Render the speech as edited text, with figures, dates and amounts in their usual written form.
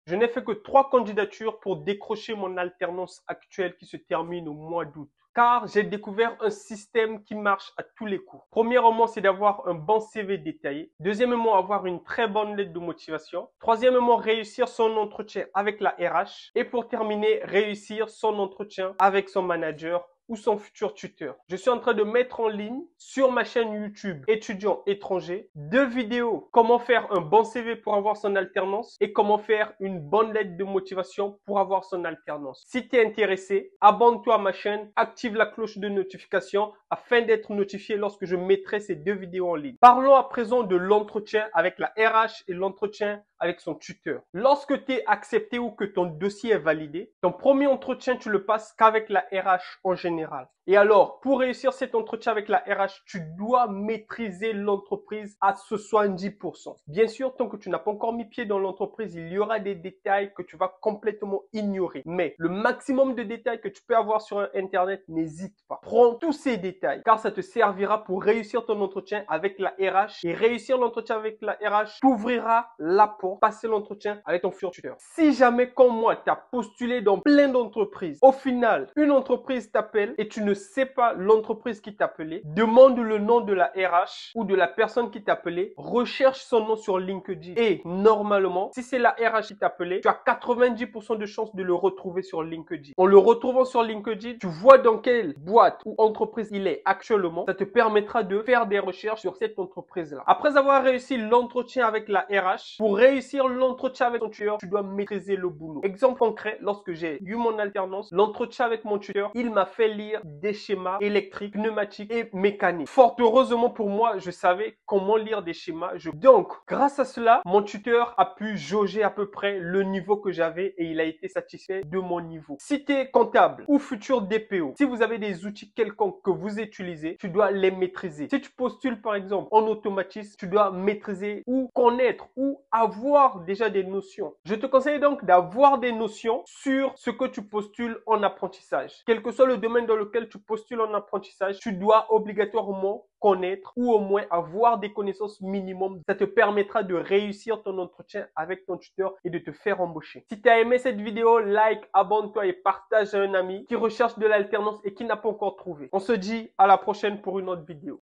Je n'ai fait que 3 candidatures pour décrocher mon alternance actuelle qui se termine au mois d'août. Car j'ai découvert un système qui marche à tous les coups. Premièrement, c'est d'avoir un bon CV détaillé. Deuxièmement, avoir une très bonne lettre de motivation. Troisièmement, réussir son entretien avec la RH. Et pour terminer, réussir son entretien avec son manager ou son futur tuteur. Je suis en train de mettre en ligne sur ma chaîne YouTube étudiant étranger 2 vidéos. Comment faire un bon CV pour avoir son alternance et comment faire une bonne lettre de motivation pour avoir son alternance. Si tu es intéressé, abonne-toi à ma chaîne, active la cloche de notification afin d'être notifié lorsque je mettrai ces 2 vidéos en ligne. Parlons à présent de l'entretien avec la RH et l'entretien avec son tuteur. Lorsque tu es accepté ou que ton dossier est validé, ton premier entretien, tu le passes qu'avec la RH en général. Et alors, pour réussir cet entretien avec la RH, tu dois maîtriser l'entreprise à ce 70%. Bien sûr, tant que tu n'as pas encore mis pied dans l'entreprise, il y aura des détails que tu vas complètement ignorer. Mais le maximum de détails que tu peux avoir sur Internet, n'hésite pas. Prends tous ces détails, car ça te servira pour réussir ton entretien avec la RH. Et réussir l'entretien avec la RH t'ouvrira la porte, passer l'entretien avec ton futur tuteur. Si jamais, comme moi, tu as postulé dans plein d'entreprises, au final, une entreprise t'appelle et tu ne sais pas l'entreprise qui t'a appelé, demande le nom de la RH ou de la personne qui t'a appelé, recherche son nom sur LinkedIn. Et normalement, si c'est la RH qui t'a appelé, tu as 90% de chances de le retrouver sur LinkedIn. En le retrouvant sur LinkedIn, tu vois dans quelle boîte ou entreprise il est actuellement. Ça te permettra de faire des recherches sur cette entreprise-là. Après avoir réussi l'entretien avec la RH, pour réussir l'entretien avec ton tuteur, tu dois maîtriser le boulot. Exemple concret, lorsque j'ai eu mon alternance, l'entretien avec mon tuteur, il m'a fait lire des schémas électriques, pneumatiques et mécaniques. Fort heureusement pour moi, je savais comment lire des schémas. Donc, grâce à cela, mon tuteur a pu jauger à peu près le niveau que j'avais et il a été satisfait de mon niveau. Si tu es comptable ou futur DPO, si vous avez des outils quelconques que vous utilisez, tu dois les maîtriser. Si tu postules par exemple en automatisme, tu dois maîtriser ou connaître ou avoir déjà des notions. Je te conseille donc d'avoir des notions sur ce que tu postules en apprentissage. Quel que soit le domaine dans lequel tu postules en apprentissage, tu dois obligatoirement connaître ou au moins avoir des connaissances minimum. Ça te permettra de réussir ton entretien avec ton tuteur et de te faire embaucher. Si tu as aimé cette vidéo, like, abonne-toi et partage à un ami qui recherche de l'alternance et qui n'a pas encore trouvé. On se dit à la prochaine pour une autre vidéo.